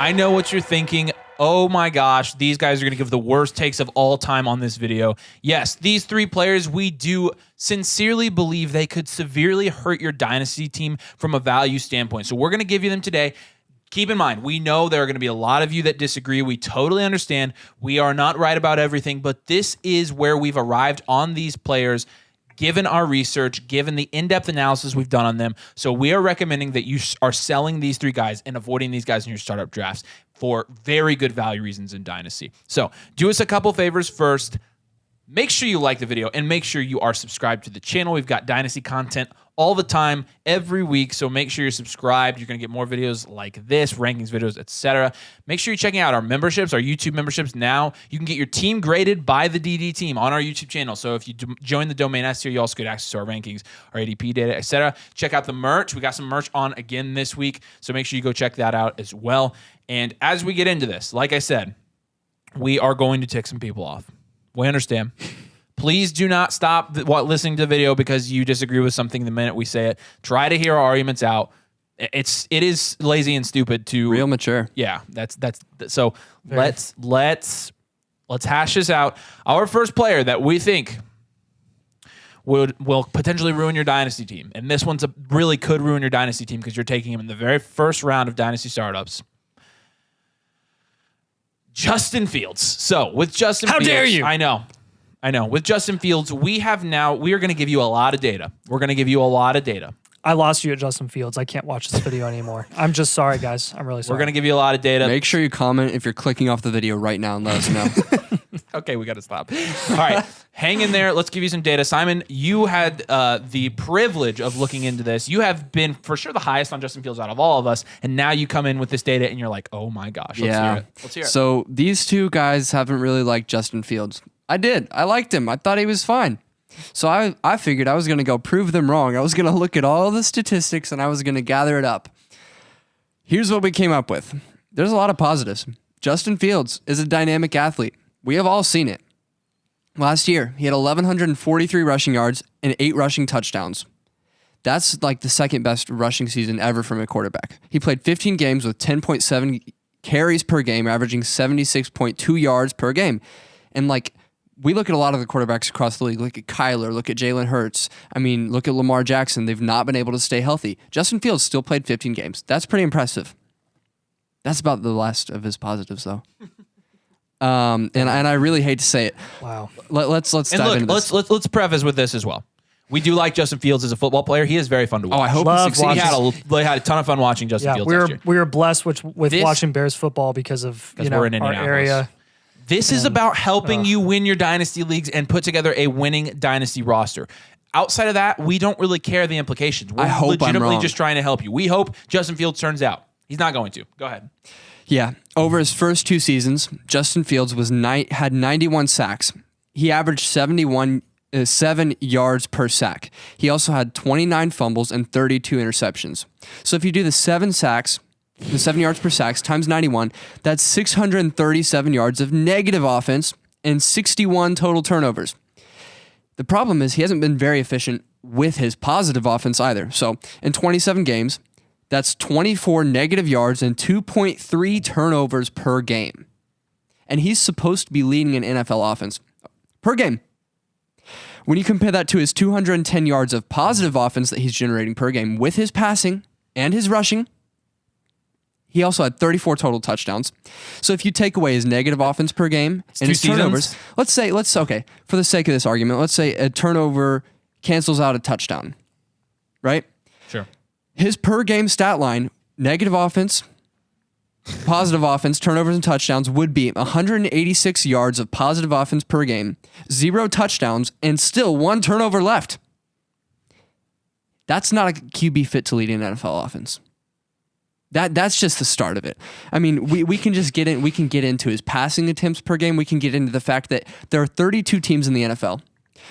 I know what you're thinking. Oh my gosh, these guys are going to give the worst takes of all time on this video. Yes, these three players, we do sincerely believe they could severely hurt your dynasty team from a value standpoint. So we're going to give you them today. Keep in mind, we know there are going to be a lot of you that disagree. We totally understand. We are not right about everything, but this is where we've arrived on these players, given our research, given the in-depth analysis we've done on them. So we are recommending that you are selling these three guys and avoiding these guys in your startup drafts for very good value reasons in Dynasty. So do us a couple favors first. Make sure you like the video and make sure you are subscribed to the channel. We've got Dynasty content all the time, every week, so make sure you're subscribed. You're going to get more videos like this, rankings videos, etc. Make sure you're checking out our memberships, our YouTube memberships now. You can get your team graded by the DD team on our YouTube channel. So if you join the domain S tier, you also get access to our rankings, our ADP data, etc. Check out the merch. We got some merch on again this week, so make sure you go check that out as well. And as we get into this, like I said, we are going to tick some people off. We understand. Please do not stop listening to the video because you disagree with something the minute we say it. Try to hear our arguments out. It is lazy and stupid to real mature. Yeah, that's so. Let's hash this out. Our first player that we think will potentially ruin your dynasty team, and this one's really could ruin your dynasty team because you're taking him in the very first round of dynasty startups. Justin Fields. So with Justin Fields, how dare you? I know. With Justin Fields, we are going to give you a lot of data. We're going to give you a lot of data. I lost you at Justin Fields. I can't watch this video anymore. I'm just sorry, guys. I'm really sorry. We're going to give you a lot of data. Make sure you comment if you're clicking off the video right now and let us know. Okay, we got to stop. All right, hang in there. Let's give you some data. Simon, you had the privilege of looking into this. You have been for sure the highest on Justin Fields out of all of us, and now you come in with this data and you're like, oh my gosh, let's hear it. Let's hear it. So these two guys haven't really liked Justin Fields. I did. I liked him. I thought he was fine. So I figured I was going to go prove them wrong. I was going to look at all the statistics and I was going to gather it up. Here's what we came up with. There's a lot of positives. Justin Fields is a dynamic athlete. We have all seen it. Last year, he had 1,143 rushing yards and 8 rushing touchdowns. That's like the second best rushing season ever from a quarterback. He played 15 games with 10.7 carries per game, averaging 76.2 yards per game. And like, we look at a lot of the quarterbacks across the league. Look at Kyler. Look at Jalen Hurts. I mean, look at Lamar Jackson. They've not been able to stay healthy. Justin Fields still played 15 games. That's pretty impressive. That's about the last of his positives, though. And I really hate to say it. Wow. Let's dive into this. Let's preface with this as well. We do like Justin Fields as a football player. He is very fun to watch. Oh, I hope he succeeds. He had a ton of fun watching Justin Fields last year. We were blessed with watching Bears football because of we're in our area. This is about helping you win your dynasty leagues and put together a winning dynasty roster. Outside of that, we don't really care the implications. We're legitimately just trying to help you. We hope Justin Fields turns out. He's not going to. Go ahead. Yeah. Over his first 2 seasons, Justin Fields had 91 sacks. He averaged 7 yards per sack. He also had 29 fumbles and 32 interceptions. So if you do the 7 yards per sack times 91, that's 637 yards of negative offense and 61 total turnovers. The problem is he hasn't been very efficient with his positive offense either. So in 27 games, that's 24 negative yards and 2.3 turnovers per game. And he's supposed to be leading an NFL offense per game. When you compare that to his 210 yards of positive offense that he's generating per game with his passing and his rushing, he also had 34 total touchdowns. So if you take away his negative offense per game and his turnovers, let's for the sake of this argument, let's say a turnover cancels out a touchdown, right? Sure. His per game stat line, negative offense, positive offense, turnovers and touchdowns would be 186 yards of positive offense per game, 0 touchdowns, and still 1 turnover left. That's not a QB fit to lead an NFL offense. That's just the start of it. I mean, we can just get in. We can get into his passing attempts per game. We can get into the fact that there are 32 teams in the NFL.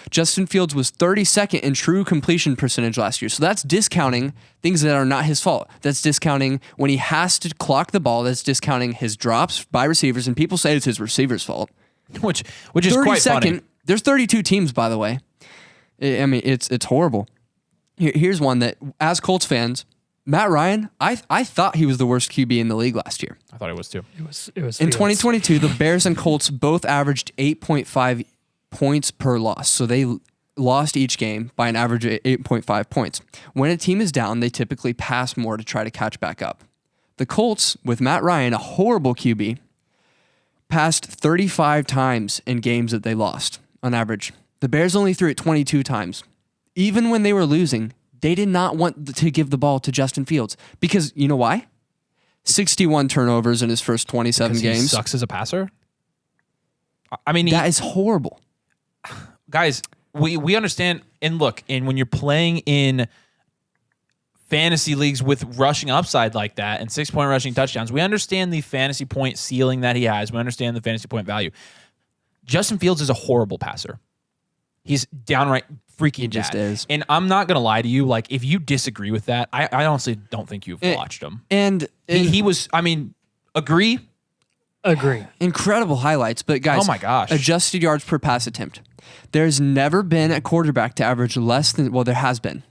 Justin Fields was 32nd in true completion percentage last year. So that's discounting things that are not his fault. That's discounting when he has to clock the ball. That's discounting his drops by receivers, and people say it's his receiver's fault. Which is quite funny. There's 32 teams, by the way. I mean, it's horrible. Here's one that, as Colts fans, Matt Ryan, I thought he was the worst QB in the league last year. I thought it was too. It was In Fields. 2022, the Bears and Colts both averaged 8.5 points per loss. So they lost each game by an average of 8.5 points. When a team is down, they typically pass more to try to catch back up. The Colts, with Matt Ryan, a horrible QB, passed 35 times in games that they lost on average. The Bears only threw it 22 times. Even when they were losing, they did not want to give the ball to Justin Fields because you know why? 61 turnovers in his first 27 Because games. he sucks as a passer. I mean, That is horrible. guys, we understand. And look, and when you're playing in fantasy leagues with rushing upside like that and 6-point rushing touchdowns, we understand the fantasy point ceiling that he has. We understand the fantasy point value. Justin Fields is a horrible passer. He's downright freaking just bad. is. And I'm not going to lie to you. Like, if you disagree with that, I honestly don't think you've watched him. And He was, I mean, agree? Agree. incredible highlights, but guys, Oh my gosh. adjusted yards per pass attempt. There's never been a quarterback to average less than, well, there has been.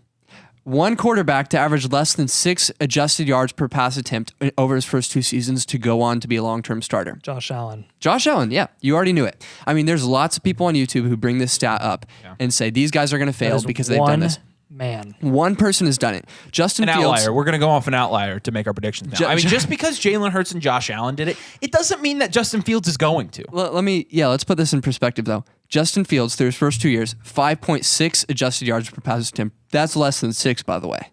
One quarterback to average less than 6 adjusted yards per pass attempt over his first 2 seasons to go on to be a long-term starter. Josh Allen. Josh Allen, yeah, you already knew it. I mean, there's lots of people on YouTube who bring this stat up and say these guys are going to fail That is because they've done this. Man. One person has done it. Justin An Fields. outlier. We're going to go off an outlier to make our predictions now. I mean, just because Jalen Hurts and Josh Allen did it, it doesn't mean that Justin Fields is going to. Let's put this in perspective though. Justin Fields, through his first 2 years, 5.6 adjusted yards per pass attempt. That's less than 6, by the way.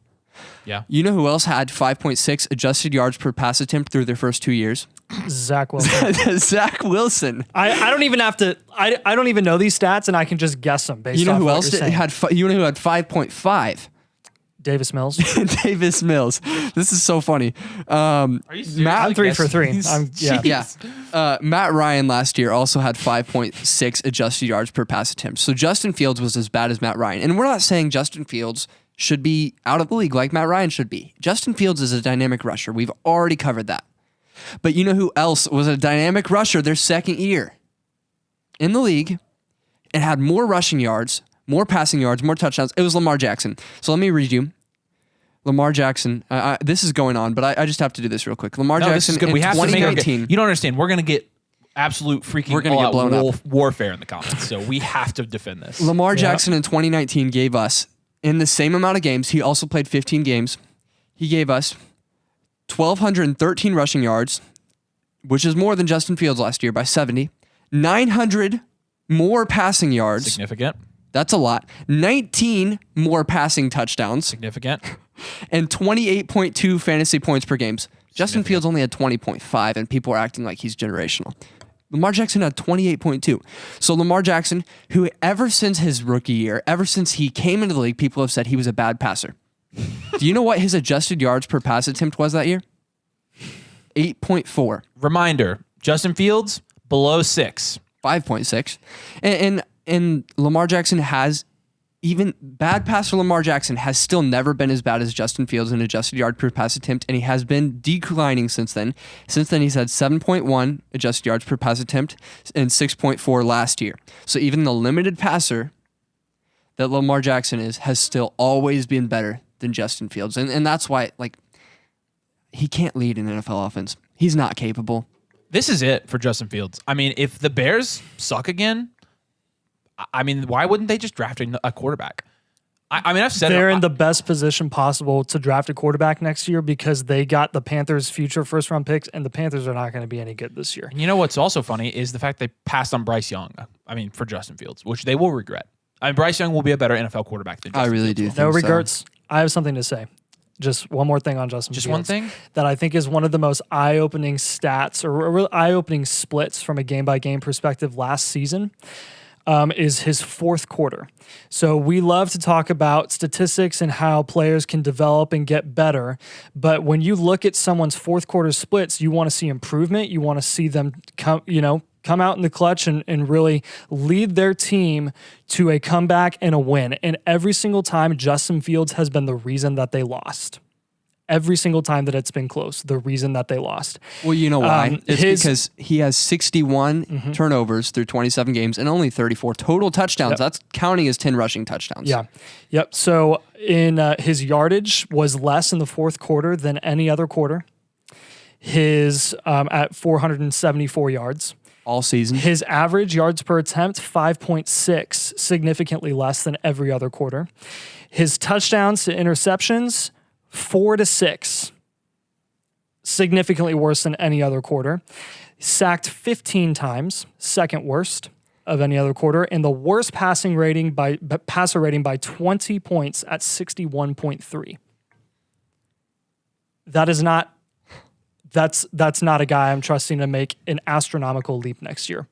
Yeah. You know who else had 5.6 adjusted yards per pass attempt through their first 2 years? Zach Wilson. Zach Wilson. I don't even have to. I don't even know these stats, and I can just guess them based You know off who what else you're saying. you know who had 5.5? Davis Mills. Davis Mills. This is so funny. Are you serious? I'm 3 for 3. Yeah. Matt Ryan last year also had 5.6 adjusted yards per pass attempt. So Justin Fields was as bad as Matt Ryan. And we're not saying Justin Fields should be out of the league like Matt Ryan should be. Justin Fields is a dynamic rusher. We've already covered that. But you know who else was a dynamic rusher their second year in the league and had more rushing yards, more passing yards, more touchdowns? It was Lamar Jackson. So let me read you. Lamar Jackson, this is going on, but I just have to do this real quick. Lamar Jackson this is good. in We have to make our 2019. You don't understand. We're going to get absolute freaking We're gonna get blown up. warfare in the comments. So we have to defend this. Lamar Jackson in 2019 gave us, in the same amount of games, he also played 15 games. He gave us 1,213 rushing yards, which is more than Justin Fields last year by 70. 900 more passing yards. Significant. That's a lot. 19 more passing touchdowns. Significant. And 28.2 fantasy points per game. Justin Fields only had 20.5, and people are acting like he's generational. Lamar Jackson had 28.2. So Lamar Jackson, who ever since his rookie year, ever since he came into the league, people have said he was a bad passer. Do you know what his adjusted yards per pass attempt was that year? 8.4. Reminder, Justin Fields, below 6. 5.6. And Lamar Jackson has, even bad passer Lamar Jackson has still never been as bad as Justin Fields in adjusted yard per pass attempt, and he has been declining since then. Since then, he's had 7.1 adjusted yards per pass attempt and 6.4 last year. So even the limited passer that Lamar Jackson is has still always been better than Justin Fields. And that's why, he can't lead an NFL offense. He's not capable. This is it for Justin Fields. I mean, if the Bears suck again, I mean, why wouldn't they just draft a quarterback? I mean, I've said They're in the best position possible to draft a quarterback next year because they got the Panthers' future first-round picks, and the Panthers are not going to be any good this year. You know what's also funny is the fact they passed on Bryce Young. I mean, for Justin Fields, which they will regret. I mean, Bryce Young will be a better NFL quarterback than Justin I really Fields do will. think No so. regrets. I have something to say. Just one more thing on Justin Just Fields. one thing? That I think is one of the most eye-opening stats or eye-opening splits from a game-by-game perspective last season is his fourth quarter. So we love to talk about statistics and how players can develop and get better. But when you look at someone's fourth quarter splits, you want to see improvement. You want to see them come out in the clutch and really lead their team to a comeback and a win. And every single time, Justin Fields has been the reason that they lost. every single time that it's been close, the reason that they lost. Well, you know why? It's because he has 61 turnovers through 27 games and only 34 total touchdowns. Yep. That's counting as 10 rushing touchdowns. Yeah. Yep. So in his yardage was less in the fourth quarter than any other quarter. His at 474 yards. All season. His average yards per attempt, 5.6, significantly less than every other quarter. His touchdowns to interceptions, 4 to 6, significantly worse than any other quarter. Sacked 15 times, second worst of any other quarter, and the worst passer rating by 20 points at 61.3. That is not. That's not a guy I'm trusting to make an astronomical leap next year.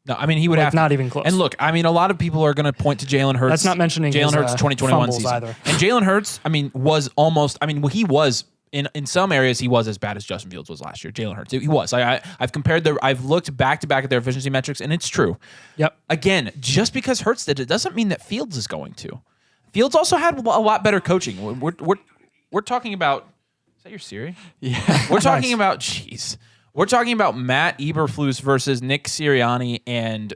No, I mean, he would have not even close. And look, I mean, a lot of people are going to point to Jalen Hurts. That's not mentioning Jalen Hurts' 2021 season either. And Jalen Hurts, I mean, was almost. I mean, he was in some areas he was as bad as Justin Fields was last year. Jalen Hurts, he was. I've looked back to back at their efficiency metrics, and it's true. Yep. Again, just because Hurts did it doesn't mean that Fields is going to. Fields also had a lot better coaching. We're talking about. Is that your Siri? Yeah. We're talking about. Jeez. We're talking about Matt Eberflus versus Nick Sirianni and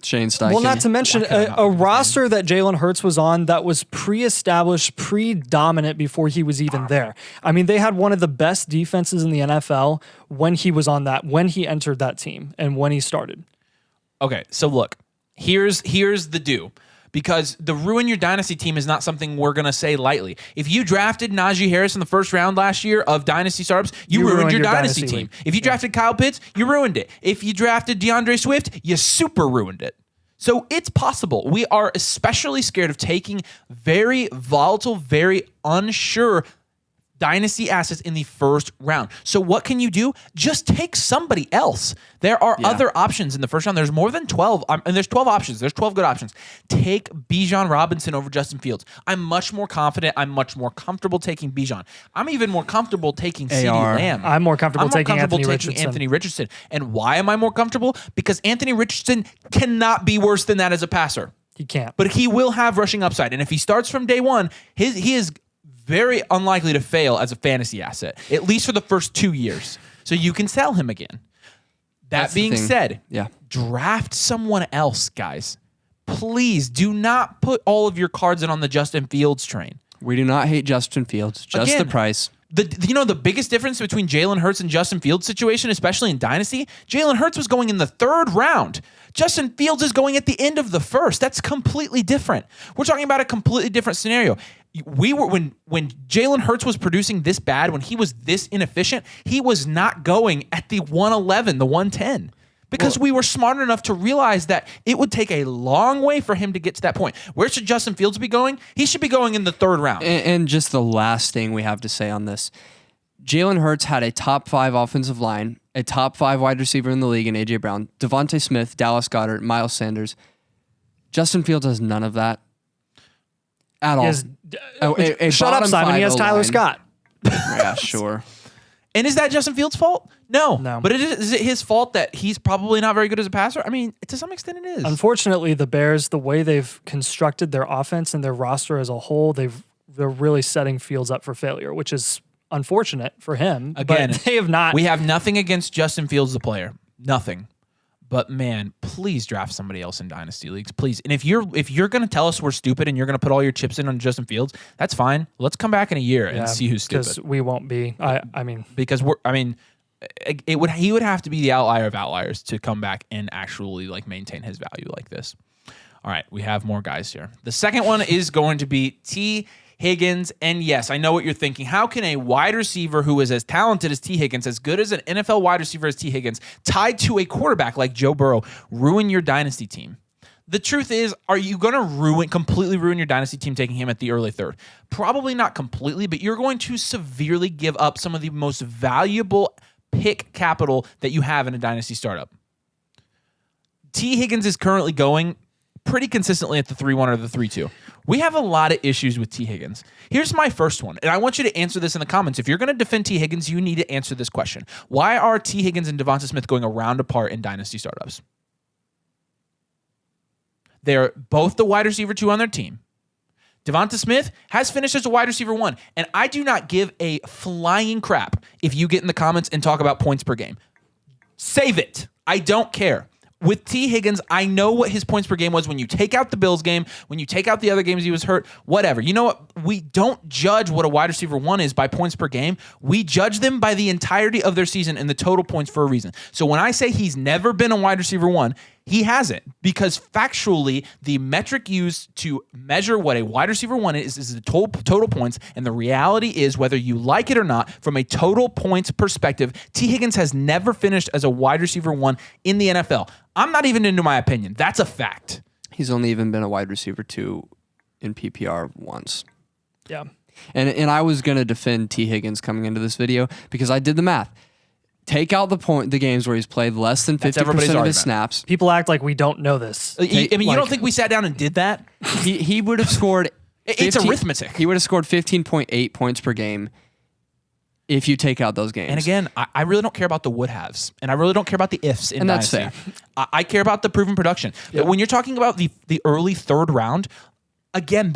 Shane Steichen. Well, not to mention a roster that Jalen Hurts was on that was pre-established, pre-dominant before he was even there. I mean, they had one of the best defenses in the NFL when he was on that, when he entered that team and when he started. Okay, so look, here's the do. Because the ruin your dynasty team is not something we're going to say lightly. If you drafted Najee Harris in the first round last year of dynasty startups, you ruined your dynasty team. If you drafted Kyle Pitts, you ruined it. If you drafted DeAndre Swift, you super ruined it. So it's possible. We are especially scared of taking very volatile, very unsure dynasty assets in the first round. So what can you do? Just take somebody else. There are other options in the first round. There's more than 12, and there's 12 options. There's 12 good options. Take Bijan Robinson over Justin Fields. I'm much more confident. I'm much more comfortable taking Bijan. I'm even more comfortable taking CeeDee Lamb. I'm more comfortable taking Anthony Richardson. And why am I more comfortable? Because Anthony Richardson cannot be worse than that as a passer. He can't. But he will have rushing upside. And if he starts from day one, he is very unlikely to fail as a fantasy asset, at least for the first 2 years. So you can sell him again. That being said, draft someone else, guys. Please do not put all of your cards in on the Justin Fields train. We do not hate Justin Fields, just Again, the price. The biggest difference between Jalen Hurts and Justin Fields' situation, especially in Dynasty, Jalen Hurts was going in the third round. Justin Fields is going at the end of the first. That's completely different. We're talking about a completely different scenario. When Jalen Hurts was producing this bad, when he was this inefficient, he was not going at the 111, the 110. Because we were smart enough to realize that it would take a long way for him to get to that point. Where should Justin Fields be going? He should be going in the third round. And just the last thing we have to say on this. Jalen Hurts had a top 5 offensive line, a top 5 wide receiver in the league in A.J. Brown, Devontae Smith, Dallas Goedert, Miles Sanders. Justin Fields has none of that at all. Shut up, Simon. He has Tyler Scott. Yeah, sure. And is that Justin Fields' fault? No. But is it his fault that he's probably not very good as a passer? I mean, to some extent it is. Unfortunately, the Bears, the way they've constructed their offense and their roster as a whole, they're really setting Fields up for failure, which is unfortunate for him. Again, but they have not. We have nothing against Justin Fields, the player. Nothing. But man, please draft somebody else in dynasty leagues, please. And if you're going to tell us we're stupid and you're going to put all your chips in on Justin Fields, that's fine. Let's come back in a year and see who's stupid. Because we won't be. I mean, because he would have to be the outlier of outliers to come back and actually maintain his value like this. All right, we have more guys here. The second one is going to be Tee Higgins. And yes, I know what you're thinking. How can a wide receiver who is as talented as Tee Higgins, as good as an NFL wide receiver as Tee Higgins, tied to a quarterback like Joe Burrow, ruin your dynasty team? The truth is, are you going to completely ruin your dynasty team taking him at the early third? Probably not completely, but you're going to severely give up some of the most valuable pick capital that you have in a dynasty startup. Tee Higgins is currently going pretty consistently at the 3-1 or the 3-2. We have a lot of issues with Tee Higgins. Here's my first one, and I want you to answer this in the comments. If you're going to defend Tee Higgins, you need to answer this question. Why are Tee Higgins and Devonta Smith going around apart in dynasty startups? They're both the wide receiver 2 on their team. Devonta Smith has finished as a wide receiver 1, and I do not give a flying crap if you get in the comments and talk about points per game. Save it. I don't care. With Tee Higgins, I know what his points per game was when you take out the Bills game, when you take out the other games he was hurt, whatever. You know what? We don't judge what a wide receiver 1 is by points per game. We judge them by the entirety of their season and the total points for a reason. So when I say he's never been a wide receiver 1, he hasn't, because factually, the metric used to measure what a wide receiver 1 is the total points, and the reality is, whether you like it or not, from a total points perspective, Tee Higgins has never finished as a wide receiver 1 in the NFL. I'm not even into my opinion. That's a fact. He's only even been a wide receiver 2 in PPR once. Yeah. And I was going to defend Tee Higgins coming into this video because I did the math. Take out the games where he's played less than 50% of his snaps. People act like we don't know this. I mean, you don't think we sat down and did that? He would have scored... It's arithmetic. He would have scored 15.8 points per game if you take out those games. And again, I really don't care about the would haves, and I really don't care about the ifs in And that's Dynasty. I care about the proven production. Yep. But when you're talking about the early third round, again,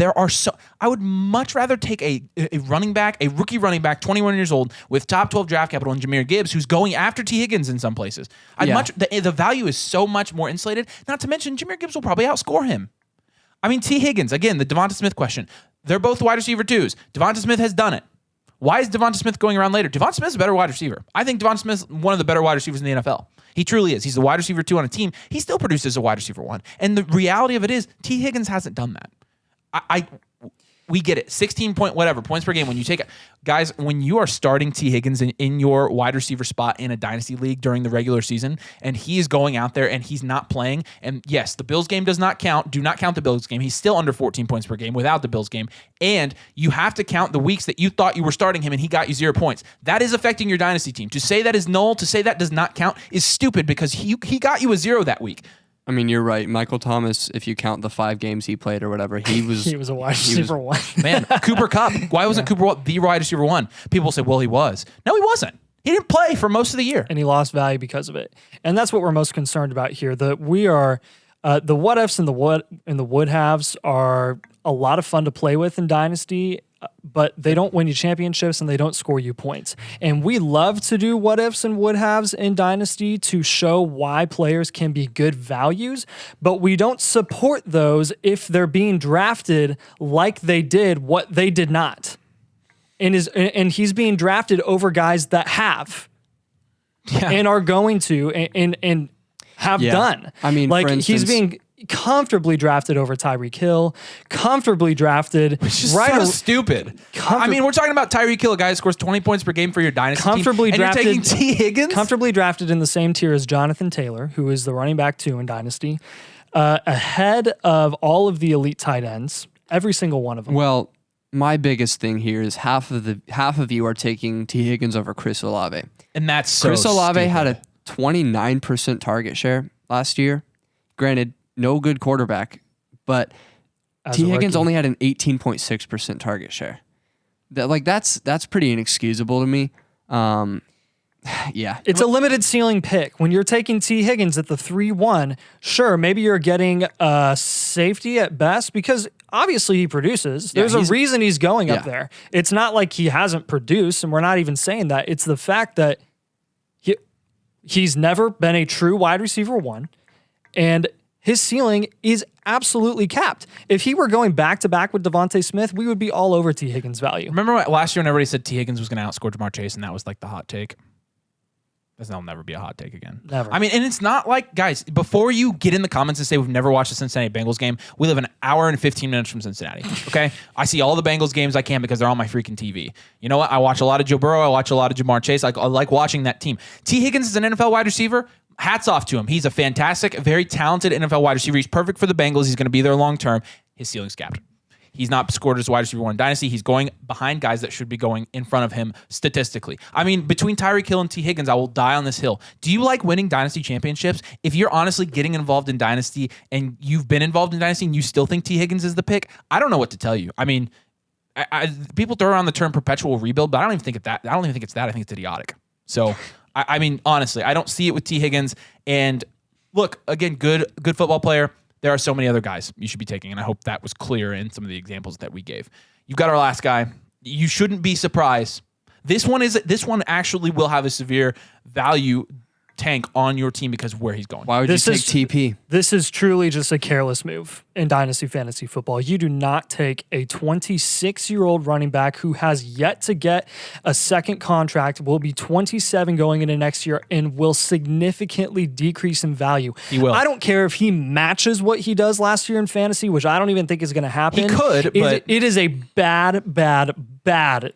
I would much rather take a running back, a rookie running back, 21 years old, with top 12 draft capital, and Jahmyr Gibbs, who's going after Tee Higgins in some places. The value is so much more insulated. Not to mention, Jahmyr Gibbs will probably outscore him. I mean, Tee Higgins, again, the Devonta Smith question. They're both wide receiver 2s. Devonta Smith has done it. Why is Devonta Smith going around later? Devonta Smith's a better wide receiver. I think Devonta Smith's one of the better wide receivers in the NFL. He truly is. He's the wide receiver 2 on a team. He still produces a wide receiver 1. And the reality of it is, Tee Higgins hasn't done that. We get it. 16 point whatever points per game. When you take it, guys, when you are starting Tee Higgins in your wide receiver spot in a dynasty league during the regular season, and he is going out there and he's not playing, and yes, the Bills game does not count. Do not count the Bills game. He's still under 14 points per game without the Bills game, and you have to count the weeks that you thought you were starting him and he got you 0 points. That is affecting your dynasty team. To say that is null, to say that does not count, is stupid, because he got you a 0 that week. I mean, you're right. Michael Thomas, if you count the 5 games he played or whatever, he was a wide receiver 1. Man, Cooper Kupp. Why wasn't Cooper the wide receiver 1? People say, well, he was. No, he wasn't. He didn't play for most of the year. And he lost value because of it. And that's what we're most concerned about here. The what ifs and the would haves are a lot of fun to play with in Dynasty, but they don't win you championships and they don't score you points. And we love to do what ifs and would haves in Dynasty to show why players can be good values, but we don't support those if they're being drafted like they did what they did not. And he's being drafted over guys that have and are going to and have done. I mean, like, for instance, he's being comfortably drafted over Tyreek Hill, comfortably drafted. Which is so stupid. I mean, we're talking about Tyreek Hill, a guy who scores 20 points per game for your dynasty comfortably team, drafted, and you're taking Tee Higgins? Comfortably drafted in the same tier as Jonathan Taylor, who is the running back 2 in Dynasty, ahead of all of the elite tight ends, every single one of them. Well, my biggest thing here is half of you are taking Tee Higgins over Chris Olave. And that's so Chris Olave stupid. had a 29% target share last year. Granted, no good quarterback, but Tee Higgins only had an 18.6% target share. That's pretty inexcusable to me. Yeah. It's a limited ceiling pick. When you're taking Tee Higgins at the 3-1, sure, maybe you're getting safety at best because obviously he produces. There's a reason he's going up there. It's not like he hasn't produced, and we're not even saying that. It's the fact that he's never been a true wide receiver 1, and his ceiling is absolutely capped. If he were going back-to-back with Devonta Smith, we would be all over Tee Higgins' value. Remember last year when everybody said Tee Higgins was going to outscore Jamar Chase, and that was like the hot take? That'll never be a hot take again. Never. I mean, and it's not like, guys, before you get in the comments and say we've never watched a Cincinnati Bengals game, we live an hour and 15 minutes from Cincinnati, okay? I see all the Bengals games I can because they're on my freaking TV. You know what? I watch a lot of Joe Burrow. I watch a lot of Jamar Chase. I like watching that team. Tee Higgins is an NFL wide receiver. Hats off to him. He's a fantastic, very talented NFL wide receiver. He's perfect for the Bengals. He's going to be there long term. His ceiling's capped. He's not scored as wide receiver 1 in Dynasty. He's going behind guys that should be going in front of him statistically. I mean, between Tyreek Hill and Tee Higgins, I will die on this hill. Do you like winning Dynasty championships? If you're honestly getting involved in Dynasty and you've been involved in Dynasty and you still think Tee Higgins is the pick, I don't know what to tell you. I mean, people throw around the term perpetual rebuild, but I don't even think it's that. I think it's idiotic. So, I mean, honestly, I don't see it with Tee Higgins. And look, again, good football player. there are so many other guys you should be taking, and I hope that was clear in some of the examples that we gave. You've got our last guy. You shouldn't be surprised. This one actually will have a severe value tank on your team because of where he's going. Why would you take TP? This is truly just a careless move in Dynasty Fantasy Football. You do not take a 26-year-old running back who has yet to get a second contract, will be 27 going into next year, and will significantly decrease in value. He will. I don't care if he matches what he does last year in fantasy, which I don't even think is going to happen. He could, but it is a bad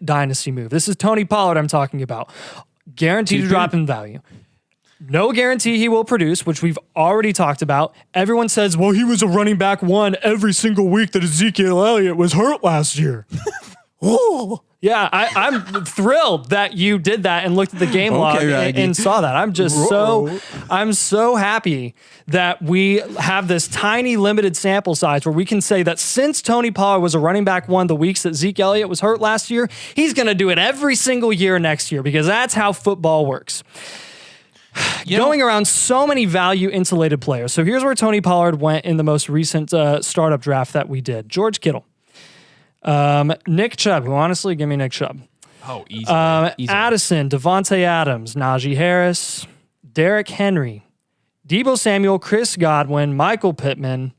Dynasty move. This is Tony Pollard I'm talking about. Guaranteed to drop in value. No guarantee he will produce, which we've already talked about. Everyone says, well, he was a running back one every single week that Ezekiel Elliott was hurt last year. Oh, yeah, I'm thrilled that you did that and looked at the game log and saw that. I'm so happy that we have this tiny limited sample size where we can say that since Tony Pollard was a running back one the weeks that Zeke Elliott was hurt last year, he's going to do it every single year next year because that's how football works. Going around so many value insulated players. So here's where Tony Pollard went in the most recent startup draft that we did. George Kittle. Nick Chubb, who honestly, give me Nick Chubb. Oh, easy. Addison, Devontae Adams, Najee Harris, Derrick Henry, Deebo Samuel, Chris Godwin, Michael Pittman.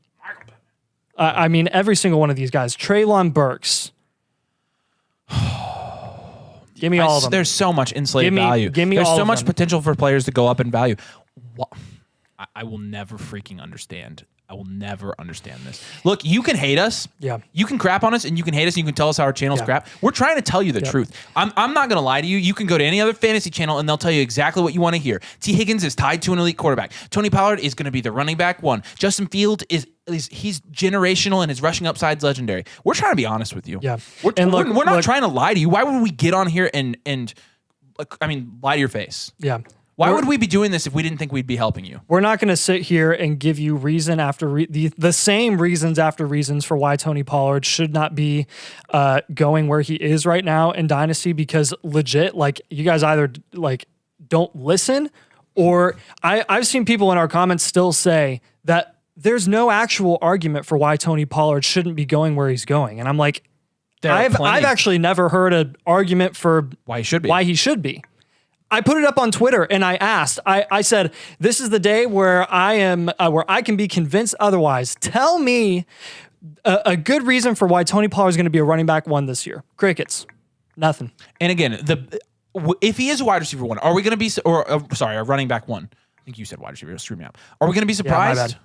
I mean, every single one of these guys. Treylon Burks. Give me all of them. There's so much insulated value. There's so much potential for players to go up in value. I will never freaking understand. I will never understand this. Look, you can hate us. Yeah. You can crap on us, and you can hate us, and you can tell us how our channel's crap. We're trying to tell you the truth. I'm not going to lie to you. You can go to any other fantasy channel, and they'll tell you exactly what you want to hear. Tee Higgins is tied to an elite quarterback. Tony Pollard is going to be the running back one. Justin Fields he's generational, and his rushing upside's legendary. We're trying to be honest with you. Yeah. We're not trying to lie to you. Why would we get on here and lie to your face? Yeah. Why would we be doing this if we didn't think we'd be helping you? We're not going to sit here and give you reason after the same reasons after reasons for why Tony Pollard should not be going where he is right now in Dynasty, because legit, like, you guys either like don't listen, or I've seen people in our comments still say that there's no actual argument for why Tony Pollard shouldn't be going where he's going. And I'm like, I've actually never heard an argument for why he should be. I put it up on Twitter and I asked, I said, this is the day where I can be convinced otherwise. Tell me a good reason for why Tony Pollard is going to be a running back one this year. Crickets. Nothing. And again, if he is a wide receiver one, are we going to be, a running back one? I think you said wide receiver. Screw me up. Are we going to be surprised? Yeah, my bad.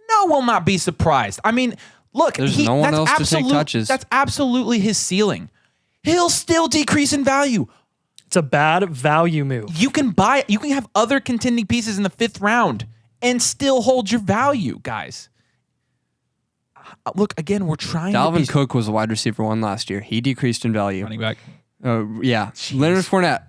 No, we'll not be surprised. I mean, look, there's no one else to take touches. That's absolutely his ceiling. He'll still decrease in value. It's a bad value move. You can have other contending pieces in the 5th round and still hold your value, guys. Look, again, we're trying Dalvin Cook was a wide receiver one last year. He decreased in value. Running back. Yeah. Jeez. Leonard Fournette,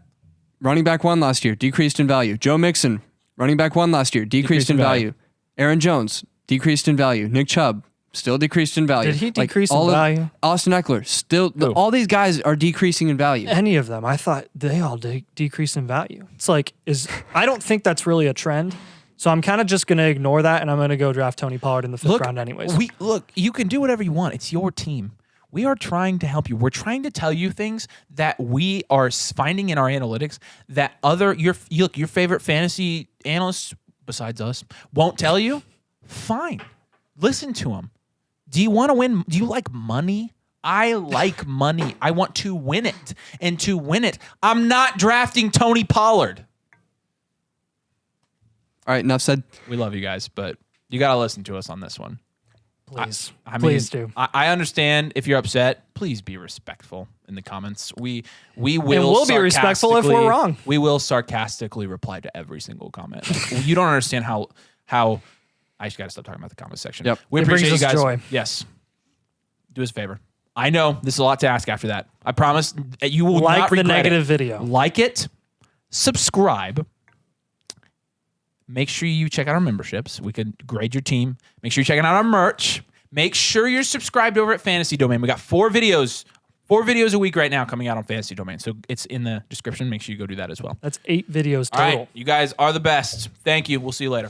running back one last year, decreased in value. Joe Mixon, running back one last year, decreased in value. Aaron Jones, decreased in value. Nick Chubb, still decreased in value. Did he decrease in value? Austin Eckler, still. All these guys are decreasing in value. Any of them. I thought they all decrease in value. It's like, I don't think that's really a trend. So I'm kind of just going to ignore that, and I'm going to go draft Tony Pollard in the 5th round anyways. You can do whatever you want. It's your team. We are trying to help you. We're trying to tell you things that we are finding in our analytics that your favorite fantasy analysts, besides us, won't tell you. Fine. Listen to them. Do you want to win? Do you like money? I like money. I want to win it. And to win it, I'm not drafting Tony Pollard. All right, enough said. We love you guys, but you got to listen to us on this one. Please. Please do. I understand if you're upset. Please be respectful in the comments. We will. And we'll be respectful if we're wrong. We will sarcastically reply to every single comment. You don't understand how I just got to stop talking about the comment section. Yep. We appreciate you guys. Joy. Yes. Do us a favor. I know this is a lot to ask after that. I promise you will not regret the negative it. video. Like it. Subscribe. Make sure you check out our memberships. We could grade your team. Make sure you're checking out our merch. Make sure you're subscribed over at Fantasy Domain. We got 4 videos a week right now coming out on Fantasy Domain. So it's in the description. Make sure you go do that as well. That's 8 videos total. All right. You guys are the best. Thank you. We'll see you later.